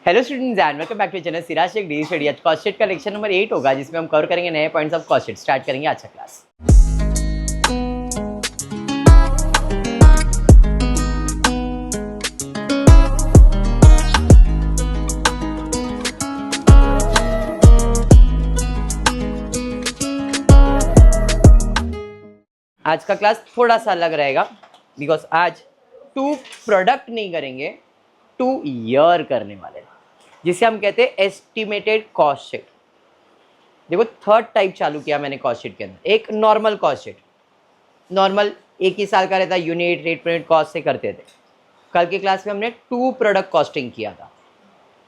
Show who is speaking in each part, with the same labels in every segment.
Speaker 1: Hello students and welcome back to channel Siraj Shaikh daily study. आज cost sheet का lecture number 8 होगा जिसमें हम कवर करेंगे नए points of cost sheet. Start करेंगे आज का क्लास। आज का क्लास थोड़ा सा अलग रहेगा बिकॉज आज टू प्रोडक्ट नहीं करेंगे, टू ईयर करने वाले, जिसे हम कहते हैं एस्टिमेटेड कॉस्ट शीट। देखो थर्ड टाइप चालू किया मैंने कॉस्ट शीट के अंदर। एक नॉर्मल कॉस्ट शीट, नॉर्मल एक ही साल का रहता, unit rate per unit cost से करते थे। कल की क्लास में हमने टू प्रोडक्ट कॉस्टिंग किया था,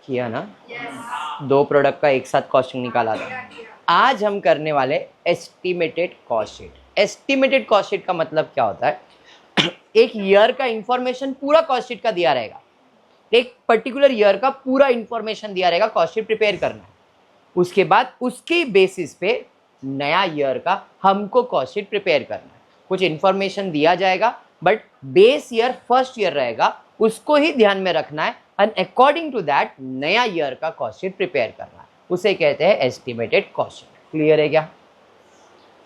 Speaker 1: किया ना? दो प्रोडक्ट का एक साथ कॉस्टिंग निकाला था। आज हम करने वाले estimated cost sheet. Estimated cost sheet का मतलब क्या होता है? एक ईयर का इंफॉर्मेशन पूरा कॉस्ट शीट का दिया रहेगा, एक पर्टिकुलर ईयर का पूरा इंफॉर्मेशन दिया रहेगा, कॉस्ट शीट प्रिपेयर करना है। उसके बाद उसके बेसिस पे नया ईयर का हमको कॉस्ट शीट प्रिपेयर करना है। कुछ इंफॉर्मेशन दिया जाएगा but base year first year रहेगा, उसको ही ध्यान में रखना है एंड अकॉर्डिंग टू दैट नया ईयर का कॉस्ट शीट प्रिपेयर करना है। उसे कहते हैं एस्टिमेटेड कॉस्ट शीट। क्लियर है क्या?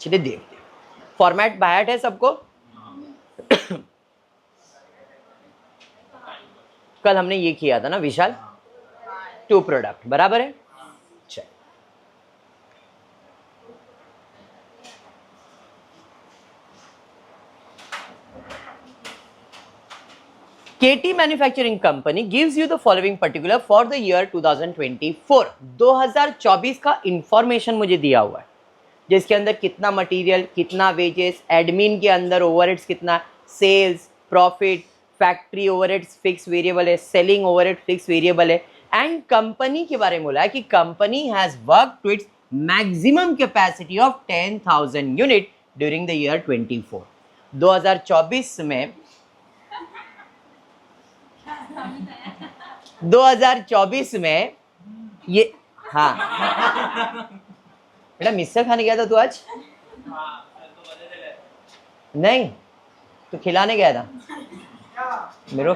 Speaker 1: चलिए देखते हैं। फॉर्मेट बायट है सबको? कल हमने ये किया था ना विशाल, टू प्रोडक्ट, बराबर है? चल KT manufacturing company gives you the following particular for the year 2024। 2024 का इंफॉर्मेशन मुझे दिया हुआ है, जिसके अंदर कितना मटेरियल, कितना वेजेस, एडमिन के अंदर ओवरहेड्स कितना, sales, profit, factory overheads fix variable है, सेलिंग ओवरहेड फिक्स वेरिएबल है। एंड कंपनी के बारे में बोला है कि company has work to its maximum capacity of 10,000 unit during the year 24। 2024 में 2024 में ये, हाँ बेटा मिक्सर खाने गया था तू आज? नहीं, तू खिलाने गया था मेरे।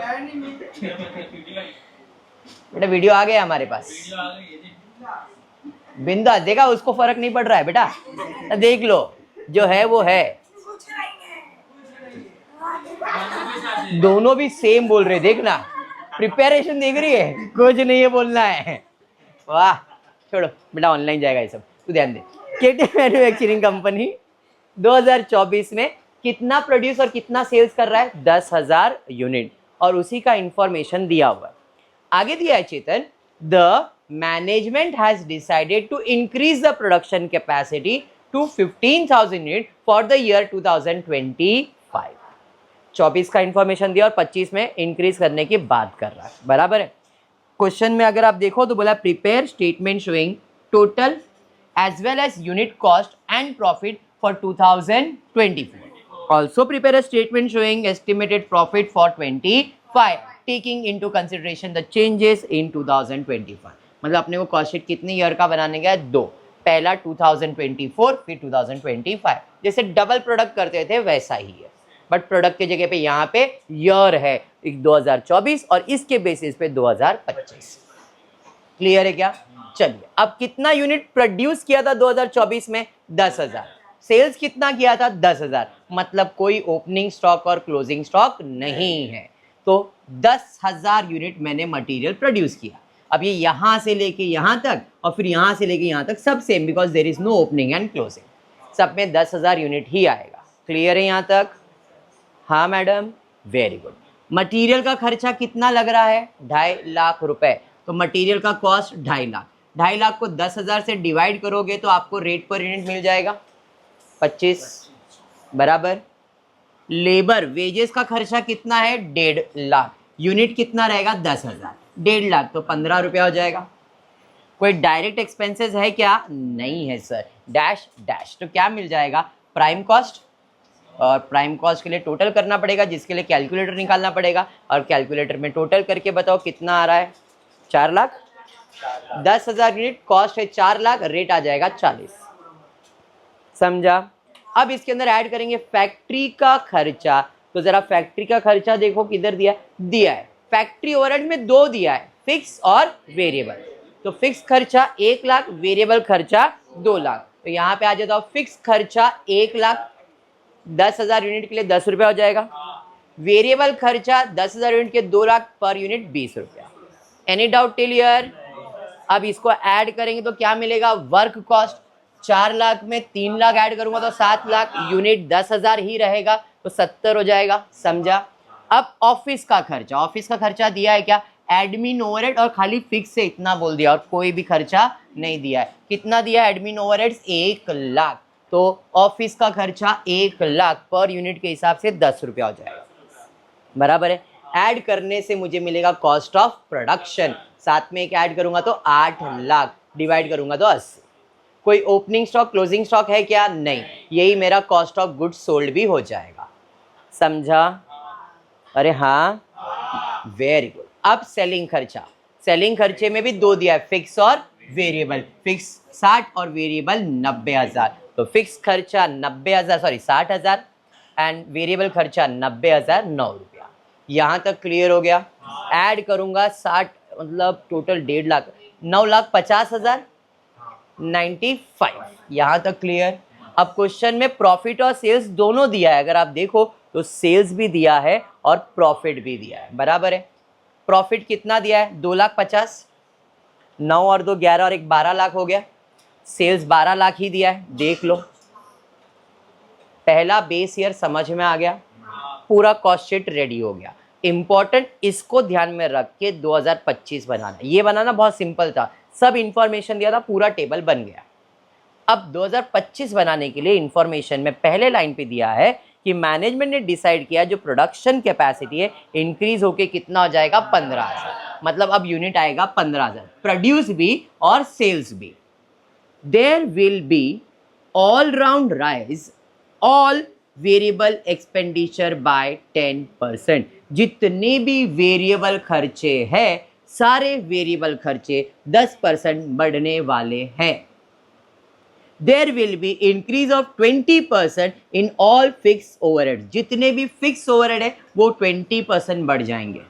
Speaker 1: बेटा वीडियो आ गया हमारे पास, बिंदा देखा, उसको फर्क नहीं पड़ रहा है बेटा। देख लो, जो है वो है। दोनों भी सेम बोल रहे, देखना प्रिपरेशन देख रही है, कुछ नहीं है बोलना है। वाह, छोड़ो बेटा, ऑनलाइन जाएगा ये सब, तू ध्यान दे। केटी मैन्युफैक्चरिंग कंपनी 2024 में कितना प्रोड्यूस और कितना सेल्स कर रहा है? 10,000 यूनिट, और उसी का इंफॉर्मेशन दिया हुआ है। आगे दिया है Chetan, the management has decided to increase the production capacity to 15,000 unit for the year 2025। 24 का इंफॉर्मेशन दिया और 25 में इंक्रीज करने की बात कर रहा है, बराबर है? क्वेश्चन में अगर आप देखो तो बोला prepare statement showing total as well as unit cost and profit for 2024. Also prepare a statement showing estimated profit for 25, taking into consideration the changes in 2025. मतलब अपने को कॉस्ट शीट कितने ईयर का बनाने गया? दो, पहला 2024 फिर 2025। जैसे डबल प्रोडक्ट करते थे वैसा ही है, बट प्रोडक्ट के जगह पे यहाँ पे ईयर है 2024 और इसके बेसिस पे 2025। क्लियर है क्या? चलिए, अब कितना यूनिट प्रोड्यूस किया था 2024 में? 10,000। सेल्स कितना किया था? 10,000। मतलब कोई ओपनिंग स्टॉक और क्लोजिंग स्टॉक नहीं है, तो 10,000 यूनिट मैंने मटेरियल प्रोड्यूस किया। अब ये यहां से लेके यहां तक और फिर यहां से लेके यहां तक सब same, because there is no opening and closing, सब में 10,000 यूनिट ही आएगा। क्लियर है यहां तक? हाँ मैडम, वेरी गुड। मटेरियल का खर्चा कितना लग रहा है? 2.5 लाख रुपए। तो मटेरियल का कॉस्ट 2.5 लाख। 2.5 लाख को 10,000 से डिवाइड करोगे तो आपको रेट पर यूनिट मिल जाएगा 25, बराबर। लेबर वेजेस का खर्चा कितना है? 1.5 लाख। यूनिट कितना रहेगा? 10,000। 1.5 लाख तो 15 रुपया हो जाएगा। कोई डायरेक्ट एक्सपेंसेस है क्या? नहीं है सर। डैश डैश, तो क्या मिल जाएगा? प्राइम कॉस्ट, और प्राइम कॉस्ट के लिए टोटल करना पड़ेगा, जिसके लिए कैलकुलेटर निकालना पड़ेगा, और कैलकुलेटर में टोटल करके बताओ कितना आ रहा है? 4 लाख। 10,000 यूनिट कॉस्ट है 4 लाख, रेट आ जाएगा 40। समझा? अब इसके अंदर ऐड करेंगे फैक्ट्री का खर्चा। तो जरा फैक्ट्री का खर्चा देखो किधर दिया है? फैक्ट्री ओवरहेड में 2 दिया है, फिक्स और वेरिएबल। तो फिक्स खर्चा 1 लाख, वेरिएबल खर्चा 2 लाख। तो यहाँ पे आ जाता हूँ फिक्स खर्चा 1 लाख, 10,000 यूनिट के लिए 10 रुपया हो जाएगा। वेरिएबल खर्चा 10,000 यूनिट के 2 लाख, पर यूनिट 20 रुपया। Any doubt till here? अब इसको ऐड करेंगे तो क्या मिलेगा? वर्क कॉस्ट 4 लाख में 3 लाख ऐड करूंगा तो 7 लाख, यूनिट 10,000 ही रहेगा तो 70 हो जाएगा। समझा? अब ऑफिस का खर्चा दिया है क्या? एडमिन ओवरहेड और खाली फिक्स से इतना बोल दिया और कोई भी खर्चा नहीं दिया है। कितना दिया एडमिन ओवरहेड्स? 1 लाख। तो ऑफिस का खर्चा 1 लाख, पर यूनिट के हिसाब से 10 रुपया हो जाएगा। बराबर है। ऐड करने से मुझे मिलेगा कॉस्ट ऑफ प्रोडक्शन, साथ में एक ऐड करूंगा तो 8 लाख, डिवाइड करूंगा तो 80। कोई ओपनिंग स्टॉक क्लोजिंग स्टॉक है क्या? नहीं। यही मेरा कॉस्ट ऑफ गुड्स सोल्ड भी हो जाएगा। समझा? अरे हाँ, वेरी गुड। अब सेलिंग खर्चे में भी 2 दिया है, फिक्स और वेरिएबल। फिक्स 60 और वेरिएबल 90,000। तो फिक्स खर्चा 60,000 एंड वेरिएबल खर्चा 90,000, 9 रुपया। यहाँ तक क्लियर हो गया? ऐड करूंगा 60, मतलब टोटल 1.5 लाख, 9,50,000, 95। यहाँ तक क्लियर? अब क्वेश्चन में प्रॉफिट और सेल्स दोनों दिया है। अगर आप देखो तो सेल्स भी दिया है और प्रॉफिट भी दिया है। बराबर है। प्रॉफिट कितना दिया है? 2,50,000, 9 और 2 11 और 1 12 लाख हो गया। सेल्स 12 लाख ही दिया है, देख लो। पहला बेस ईयर समझ में आ गया, पूरा कॉस्ट शीट रेडी हो गया। इंपॉर्टेंट, इसको ध्यान में रख के 2025 बनाना। ये बनाना बहुत सिंपल था, सब इंफॉर्मेशन दिया था, पूरा टेबल बन गया। अब 2025 बनाने के लिए इंफॉर्मेशन में पहले लाइन पे दिया है कि मैनेजमेंट ने डिसाइड किया जो प्रोडक्शन कैपेसिटी है इंक्रीज होके कितना हो जाएगा? 15,000। मतलब अब यूनिट आएगा 15,000, प्रोड्यूस भी और सेल्स भी। There will be all round rise all variable expenditure by 10%। जितने भी वेरिएबल खर्चे हैं, सारे वेरिएबल खर्चे 10% बढ़ने वाले हैं। There will be increase of 20% in all fix overhead. जितने भी फिक्स ओवरहेड है वो 20% बढ़ जाएंगे।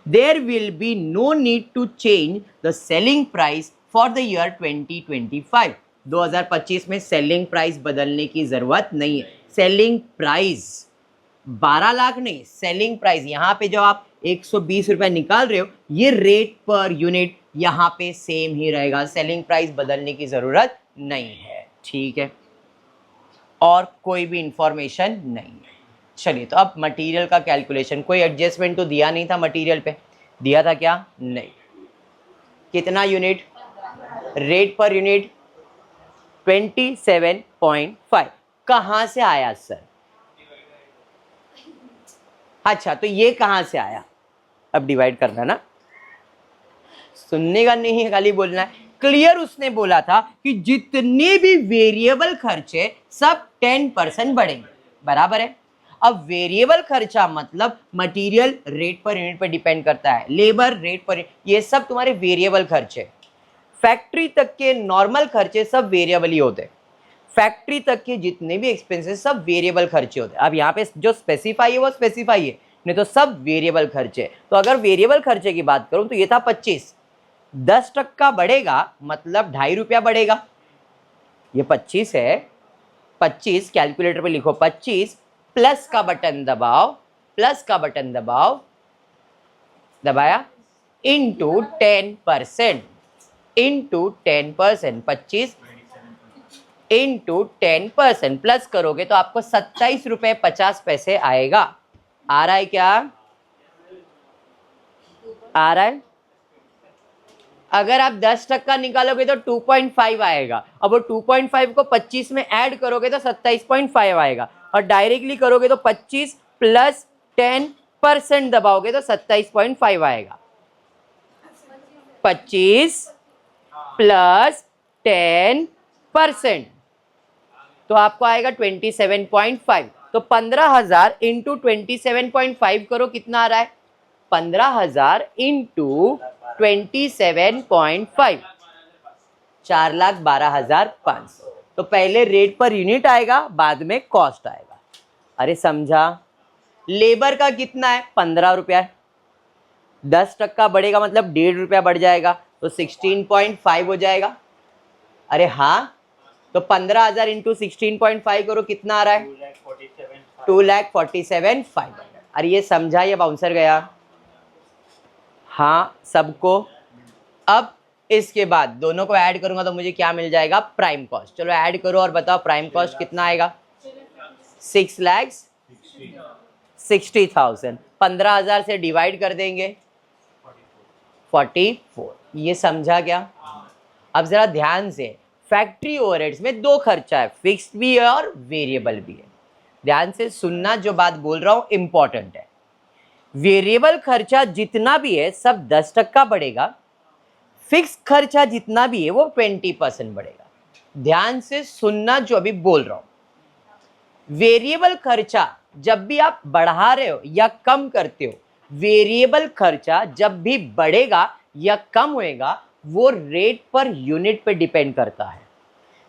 Speaker 1: There will be no need to change the selling price for the year 2025। 2025 में सेलिंग प्राइस बदलने की जरूरत नहीं है। सेलिंग प्राइस 12 लाख नहीं, सेलिंग प्राइस यहाँ पे जो आप 120 रुपए निकाल रहे हो, ये रेट पर यूनिट यहाँ पे सेम ही रहेगा। सेलिंग प्राइस बदलने की जरूरत नहीं है। ठीक है, और कोई भी इंफॉर्मेशन नहीं है। चलिए, तो अब मटेरियल का कैलकुलेशन, कोई एडजस्टमेंट तो दिया नहीं था मटेरियल पे, दिया था क्या? नहीं। कितना यूनिट? Rate per unit 27.5। कहां से आया सर? अच्छा, तो ये कहां से आया? अब डिवाइड करना ना, सुनने का नहीं है, खाली बोलना है। क्लियर उसने बोला था कि जितने भी वेरिएबल खर्चे सब 10% बढ़ेंगे। बराबर है। अब वेरिएबल खर्चा मतलब मटेरियल रेट पर यूनिट पर डिपेंड करता है, लेबर रेट पर, ये सब तुम्हारे वेरिएबल खर्चे। फैक्ट्री तक के नॉर्मल खर्चे सब वेरिएबल ही होते हैं। फैक्ट्री तक के जितने भी एक्सपेंसेस सब वेरिएबल खर्चे होते हैं। अब यहाँ पे जो स्पेसिफाई है वो स्पेसिफाई है, नहीं तो सब वेरिएबल खर्चे। तो अगर वेरिएबल खर्चे की बात करूं तो ये था 25, 10% बढ़ेगा मतलब 2.5 रुपया बढ़ेगा। ये 25 है, 25 कैलकुलेटर पे लिखो, 25 प्लस का बटन दबाओ, प्लस का बटन दबाओ, दबाया, इंटू 10%, इंटू 10%, 25 इंटू 10% प्लस करोगे तो आपको 27 रुपये 50 पैसे आएगा। आ रहा है क्या? आ रहा है? अगर आप 10% निकालोगे तो 2.5 आएगा। अब वो 2.5 को 25 में ऐड करोगे तो 27.5 आएगा, और डायरेक्टली करोगे तो 25 प्लस 10% दबाओगे तो 27.5 आएगा। 25 प्लस 10% तो आपको आएगा 27.5। तो 15,000 इंटू 27.5 करो, कितना आ रहा है? 15,000 इंटू 27.5, 4,12,500। तो पहले रेट पर यूनिट आएगा, बाद में कॉस्ट आएगा। अरे समझा? लेबर का कितना है? 15 रुपया है। 10% बढ़ेगा मतलब 1.5 रुपया बढ़ जाएगा, तो 16.5 हो जाएगा। अरे हाँ, तो 15,000 इंटू 16.5 करो, कितना आ रहा है? 2,47,500। अरे ये समझा या बाउंसर गया? हाँ सबको। अब इसके बाद दोनों को ऐड करूंगा तो मुझे क्या मिल जाएगा? Prime cost. चलो ऐड करो और बताओ प्राइम कॉस्ट कितना आएगा? 6,60,000। 15,000 से डिवाइड कर देंगे 44। ये समझा क्या? अब जरा ध्यान से, फैक्ट्री ओवरहेड्स में दो खर्चा है, फिक्स्ड भी है और वेरिएबल भी है। ध्यान से सुनना, जो बात बोल रहा हूं इंपॉर्टेंट है। वेरिएबल खर्चा जितना भी है सब 10% बढ़ेगा, फिक्स खर्चा जितना भी है वो 20% बढ़ेगा। ध्यान से सुनना जो अभी बोल रहा हूं। वेरिएबल खर्चा जब भी आप बढ़ा रहे हो या कम करते हो, वेरिएबल खर्चा जब भी बढ़ेगा या कम होएगा वो रेट पर यूनिट पे डिपेंड करता है।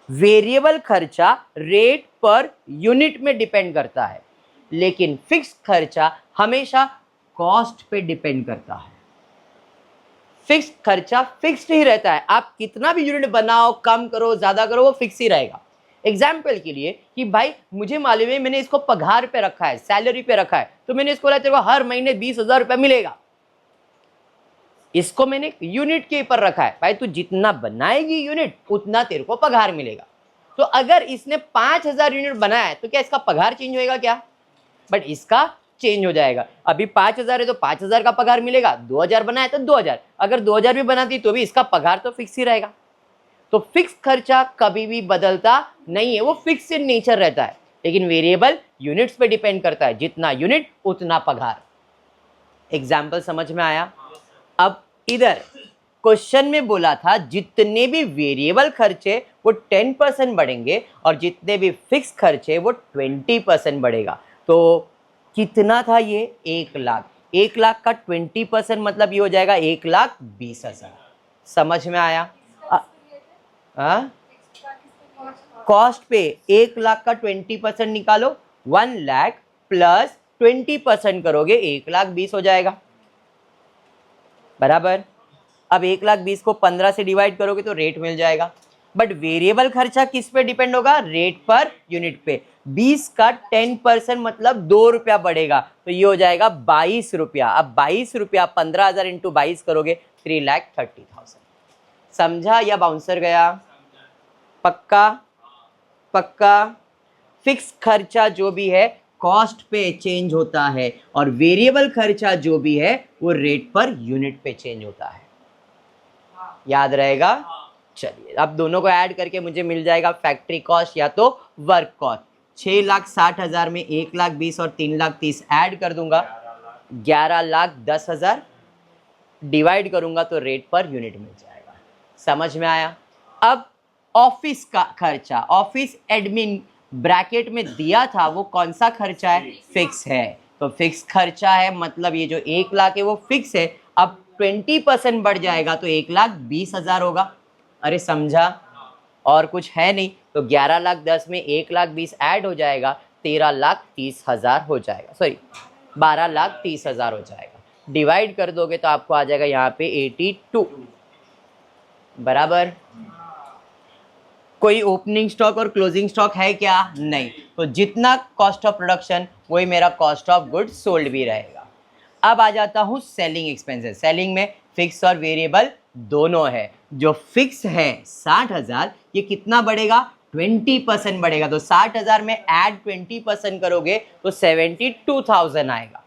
Speaker 1: वेरिएबल खर्चा रेट पर यूनिट में डिपेंड करता है, लेकिन फिक्स खर्चा हमेशा कॉस्ट पे डिपेंड करता है। फिक्स खर्चा फिक्स्ड ही रहता है, आप कितना भी यूनिट बनाओ, कम करो, ज्यादा करो, वो फिक्स ही रहेगा। एग्जाम्पल के लिए कि भाई मुझे मालूम है मैंने इसको पगार पे रखा है, सैलरी पे रखा है, तो मैंने इसको बोला तेरे को हर महीने 20,000 रुपया मिलेगा। इसको मैंने यूनिट के ऊपर रखा है, भाई तू जितना बनाएगी यूनिट उतना तेरे को पगार मिलेगा। तो अगर इसने 5,000 यूनिट बनाया है तो क्या इसका पगार चेंज होएगा क्या? बट इसका चेंज हो जाएगा। अभी 5,000 है तो 5,000 का पगार मिलेगा, 2,000 बनाया तो 2,000, अगर 2,000 भी बनाती तो भी इसका पगार तो फिक्स ही रहेगा। तो फिक्स खर्चा कभी भी बदलता नहीं है, वो फिक्स इन नेचर रहता है। लेकिन वेरिएबल यूनिट्स पे डिपेंड करता है, जितना यूनिट उतना पगार। एग्जाम्पल समझ में आया? अब इधर क्वेश्चन में बोला था जितने भी वेरिएबल खर्चे वो 10% बढ़ेंगे और जितने भी फिक्स खर्चे वो 20% बढ़ेगा। तो कितना था ये? 1 लाख। 1 लाख का 20% मतलब ये हो जाएगा 1,20,000। समझ में आया? कॉस्ट पे 1 लाख का 20% निकालो, 1 लाख प्लस 20% करोगे 1,20,000 हो जाएगा, बराबर। अब 1,20,000 को 15 से डिवाइड करोगे तो रेट मिल जाएगा। बट वेरिएबल खर्चा किस पे डिपेंड होगा? रेट पर यूनिट पे। 20 का 10% मतलब 2 रुपया बढ़ेगा, तो ये हो जाएगा 22 रुपया। अब 22 रुपया 15,000 इंटू 22 करोगे 3,30,000। समझा या बाउंसर गया? पक्का? पक्का। फिक्स खर्चा जो भी है कॉस्ट पे चेंज होता है और वेरिएबल खर्चा जो भी है वो रेट पर यूनिट पे चेंज होता है। याद रहेगा? चलिए अब दोनों को ऐड करके मुझे मिल जाएगा फैक्ट्री कॉस्ट या तो वर्क कॉस्ट। 6,60,000 में 1,20,000 और 3,30,000 ऐड कर दूंगा, 11,10,000 डिवाइड करूंगा तो रेट पर यूनिट मिल जाएगा। समझ में आया? अब ऑफिस का खर्चा, ऑफिस एडमिन ब्रैकेट में दिया था, वो कौन सा खर्चा है? फिक्स है। तो फिक्स खर्चा है मतलब ये जो 1 लाख है वो फिक्स है। अब 20% बढ़ जाएगा तो 1,20,000 होगा। अरे समझा? और कुछ है नहीं, तो 11,10,000 में 1,20,000 ऐड हो जाएगा, 13,30,000 हो जाएगा, सॉरी 12,30,000 हो जाएगा। डिवाइड कर दोगे तो आपको आ जाएगा यहाँ पे 82, बराबर। कोई ओपनिंग स्टॉक और क्लोजिंग स्टॉक है क्या? नहीं। तो जितना कॉस्ट ऑफ प्रोडक्शन वही मेरा कॉस्ट ऑफ गुड्स सोल्ड भी रहेगा। अब आ जाता हूँ सेलिंग एक्सपेंसेस। सेलिंग में फिक्स और वेरिएबल दोनों है। जो फिक्स है 60,000, ये कितना बढ़ेगा? 20% बढ़ेगा। तो 60,000 में ऐड 20% करोगे तो 72,000 आएगा,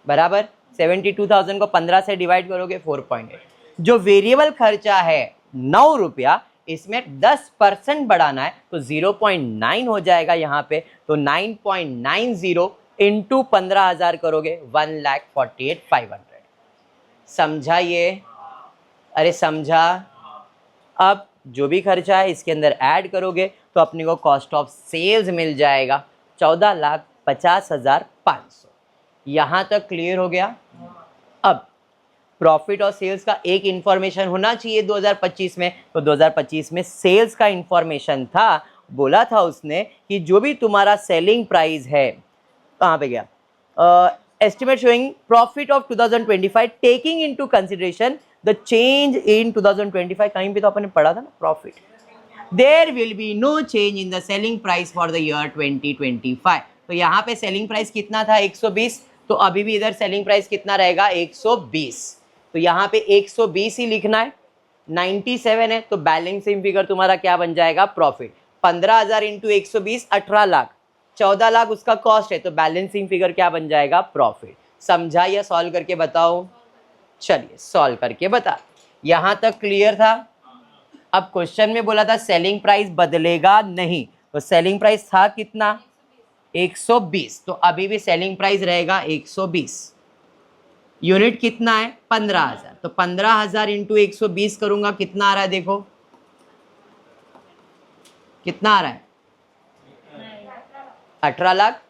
Speaker 1: बराबर। 72,000 को 15 से डिवाइड करोगे 4.8। जो वेरिएबल खर्चा है 9 रुपया, इसमें 10% बढ़ाना है तो 0.9 हो जाएगा यहाँ पे। तो 9.90 इंटू 15,000 करोगे 1,48,500। समझा ये? अरे समझा? अब जो भी खर्चा है इसके अंदर ऐड करोगे तो अपने को कॉस्ट ऑफ सेल्स मिल जाएगा 14,50,500। यहाँ तक क्लियर हो गया? अब प्रॉफिट और सेल्स का एक इंफॉर्मेशन होना चाहिए 2025 में, तो 2025 में सेल्स का इंफॉर्मेशन था। बोला था उसने कि जो भी तुम्हारा सेलिंग प्राइस है, कहाँ पे गया, estimate showing profit of 2025 taking into consideration the change in 2025. कहीं पे तो अपन ने पढ़ा था ना profit. There will be no change in the selling price for the year 2025. तो यहाँ पे selling price कितना था 120, तो अभी भी इधर selling price कितना रहेगा 120. तो यहाँ पे 120 ही लिखना है, 97 है, तो बैलेंसिंग फिगर तुम्हारा क्या बन जाएगा प्रॉफिट. 15,000 इंटू 120 18 लाख, 14 लाख उसका कॉस्ट है, तो बैलेंसिंग फिगर क्या बन जाएगा प्रॉफिट. समझा या सॉल्व करके बताओ. चलिए सॉल्व करके बता. यहां तक क्लियर था. अब क्वेश्चन में बोला था सेलिंग प्राइस बदलेगा नहीं, तो सेलिंग प्राइस था कितना 120, तो अभी भी सेलिंग प्राइस रहेगा 120. यूनिट कितना है 15,000, तो 15,000 इंटू 120 करूंगा, कितना आ रहा है देखो, कितना आ रहा है 18 लाख.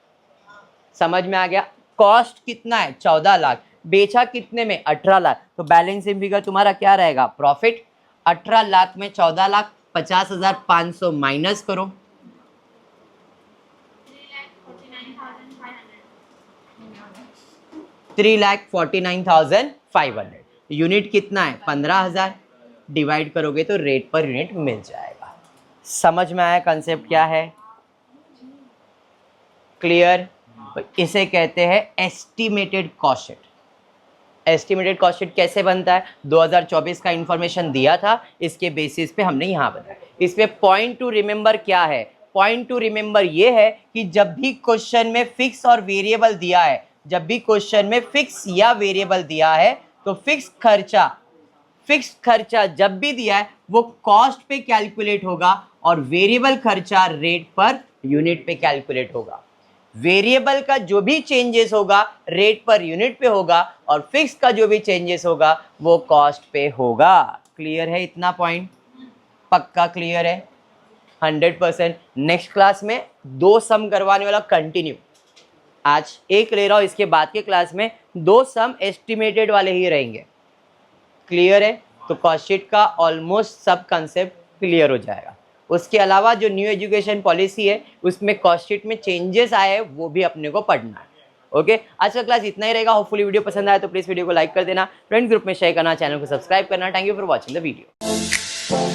Speaker 1: समझ में आ गया. कॉस्ट कितना है 14 लाख, बेचा कितने में 18 लाख, तो बैलेंसिंग फिगर तुम्हारा क्या रहेगा प्रॉफिट. 18 लाख में 14 लाख 50,500 माइनस करो, 3,49,500. यूनिट कितना है 15,000, डिवाइड करोगे तो रेट पर यूनिट मिल जाएगा. समझ में आया कंसेप्ट क्या है. क्लियर. इसे कहते हैं estimated cost sheet. Estimated cost sheet कैसे बनता है, 2024 का इंफॉर्मेशन दिया था, इसके बेसिस पे हमने यहाँ बताया. इसमें पॉइंट टू रिमेंबर क्या है, पॉइंट टू रिमेंबर ये है कि जब भी क्वेश्चन में फिक्स और वेरिएबल दिया है, जब भी क्वेश्चन में फिक्स या वेरिएबल दिया है, तो फिक्स खर्चा जब भी दिया है वो कॉस्ट पे कैलकुलेट होगा और वेरिएबल खर्चा रेट पर यूनिट पे कैलकुलेट होगा. वेरिएबल का जो भी चेंजेस होगा रेट पर यूनिट पे होगा और फिक्स का जो भी चेंजेस होगा वो कॉस्ट पे होगा. क्लियर है इतना पॉइंट, पक्का क्लियर है 100%. नेक्स्ट क्लास में 2 सम करवाने वाला कंटिन्यू. आज एक ले रहा हूँ, इसके बाद के क्लास में 2 सम एस्टिमेटेड वाले ही रहेंगे. क्लियर है. तो कॉस्ट शीट का ऑलमोस्ट सब कंसेप्ट क्लियर हो जाएगा. उसके अलावा जो न्यू एजुकेशन पॉलिसी है उसमें कॉस्ट शीट में चेंजेस आए हैं वो भी अपने को पढ़ना है. ओके, आज का क्लास इतना ही रहेगा. होपफुली वीडियो पसंद आया तो प्लीज वीडियो को लाइक कर देना, फ्रेंड्स ग्रुप में शेयर करना, चैनल को सब्सक्राइब करना. Thank you for watching the video.